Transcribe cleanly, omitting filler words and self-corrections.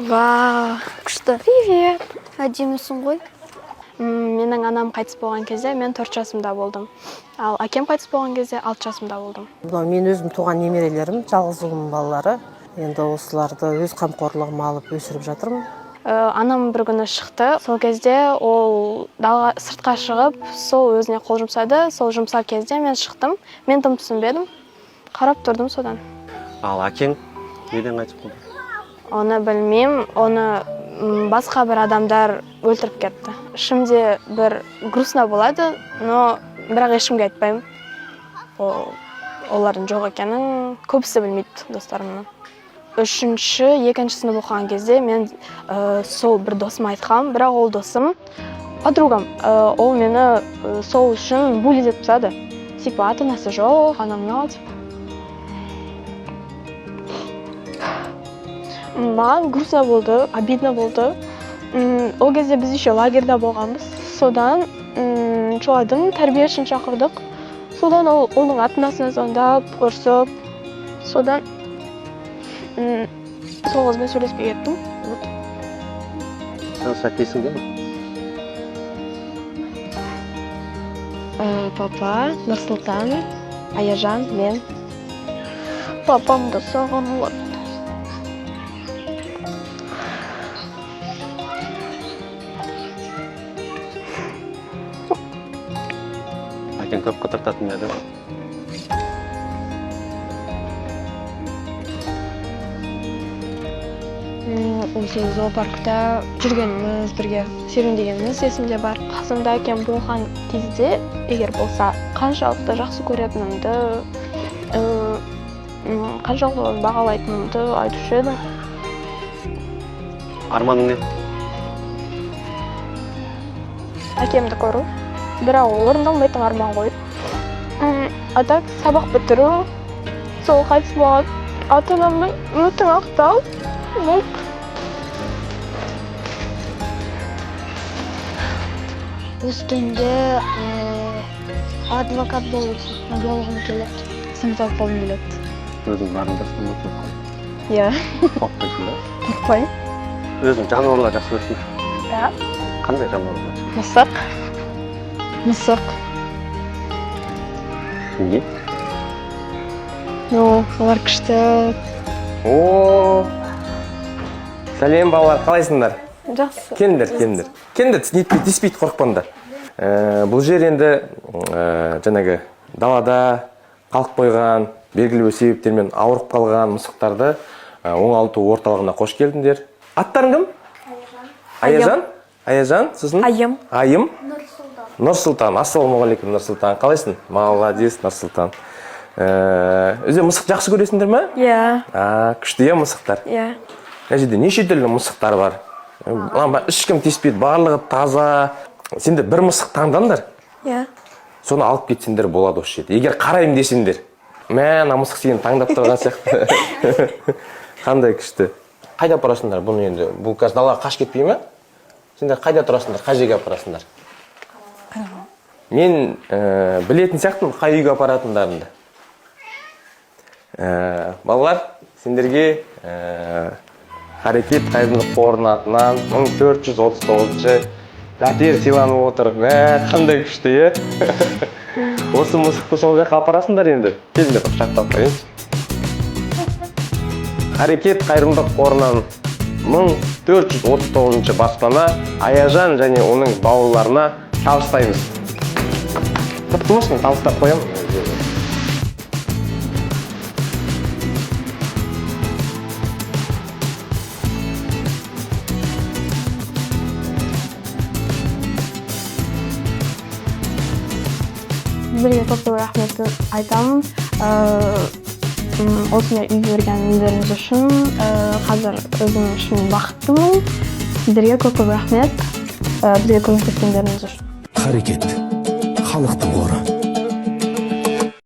Вау, күшті. Привет. Әдемісің ғой. Менің анам қайтыс болған кезде мен 4 жасымда болдым. Ал әкем қайтыс болған кезде 6 жасымда болдым. Мен өзім туған немерелерім, жалғыз ұлым балалары. Енді осыларды өз қамқорлығыма алып өсіріп жатырмын. Анам бір күні шықты. Сол кезде ол сыртқа шығып, сол өзіне қол жұмсады. Сол жұмсар кезде мен шықтым. Мен тым түсінбедім. Қарап тұрдым содан. Ал әкең неден қайтыс болды? Оны білмеймін. Оны басқа бір адамдар өлтіріп кетті. Ішімде бір грустно болады, но бірақ ешкімге айтпаймын. Олардың жоқ екенін көбісі білмейді достарымның. Екінші сынып оқыған кезде мен сол бір досыма айтқам, бірақ ол досым подругам. Ол мені сол үшін булли деп тастады. Типа ата-анасы жоқ, анам мынау деп. Маған грустно болды, обидно болды. Ол кезде біз еще лагерьда болғанбыз. Содан чуладым, тәрбие үшін шақырдық. Содан оның ата-анасына звондап, ұрсып. Содан сол қызбен сөйлеспей кеттім. Сен сәттейсің бе? Папа, Нұрсұлтан, Аяжан, мен. Папам да саған болады. Әкең көп қыдыртатын еді. Осы зоопаркта жүргеніміз, бірге серуендегеніміз есімде бар. Қасымда әкем болған кезде, егер болса, қаншалықты жақсы көретінімді, қаншалықты бағалайтынымды айтушы едім. Арманың не? Әкемді көру. Бірақ ол орындалмайтын арман ғой. Атак сабақ бітіру, сол қайтыс болған ата-анамның үмітін ақтау. Өскенде адвокат болғым келеді. Сымсақ болғым келеді. Өзің барыңдасың ба қорықпай? Иә. Қорықпайсың ба? Қорықпай. Өзің жануарлар жақсы көресің? Иә. Қандай жануарлар? Мысық. Мысық. Неге? Олар күшті. Сәлем балалар, қалайсыңдар? Жақсы. Келіңдер, тиіспейді, қорықпаңдар. Бұл жер енді жаңағы далада қалып қойған, белгілі бір себептермен ауырып қалған мысықтарды оңалту орталығына қош келдіңдер. Аттарың кім? Аяжан. Аяжан, сосын? Айым. Нұрсұлтан. Ассалаумағалейкум, Нұрсұлтан. Қалайсың? Молодец, Нұрсұлтан. Өзі мысық жақсы көресіңдер ме? Иә. Күшті е мысықтар? Иә. Мына жерде неше түрлі мысықтар бар. Ешкім тиіспейді, барлығы таза. Сендер бір мысық таңдаңдар. Иә. Соны алып кетсеңдер болады осы жерде. Егер қарайым десеңдер, ана мысық сені таңдап тұрған сияқты. Қандай күшті. Қайда апарасыңдар бұны енді? Бұл қазір далаға қаш кетпей ме? Сендер қайда тұрасыңдар, қай жерге апарасыңдар? Мен білетін сияқтымын қай үйге апаратындарыңды. Балалар, сендерге Харекет қайырымдылық қорының атынан 1439-шы пәтер сыйланып отыр. Қандай күшті, е? Осы мысықты сол жаққа апарасыңдар енді. Келіңдер, құшақтап қойыңыз. Харекет қайырымдылық қорынан 1439-шы баспана Аяжан және оның бауырларына табыстаймыз. Құтты болсын, табыстап қоям. Сіздерге көп рахмет айтамын. Осындай үй бергендеріңіз үшін қазір өзім үшін бақыттымын. Сіздерге көп рахмет бізге көмектескендеріңіз үшін. Харекет халықтың қоры.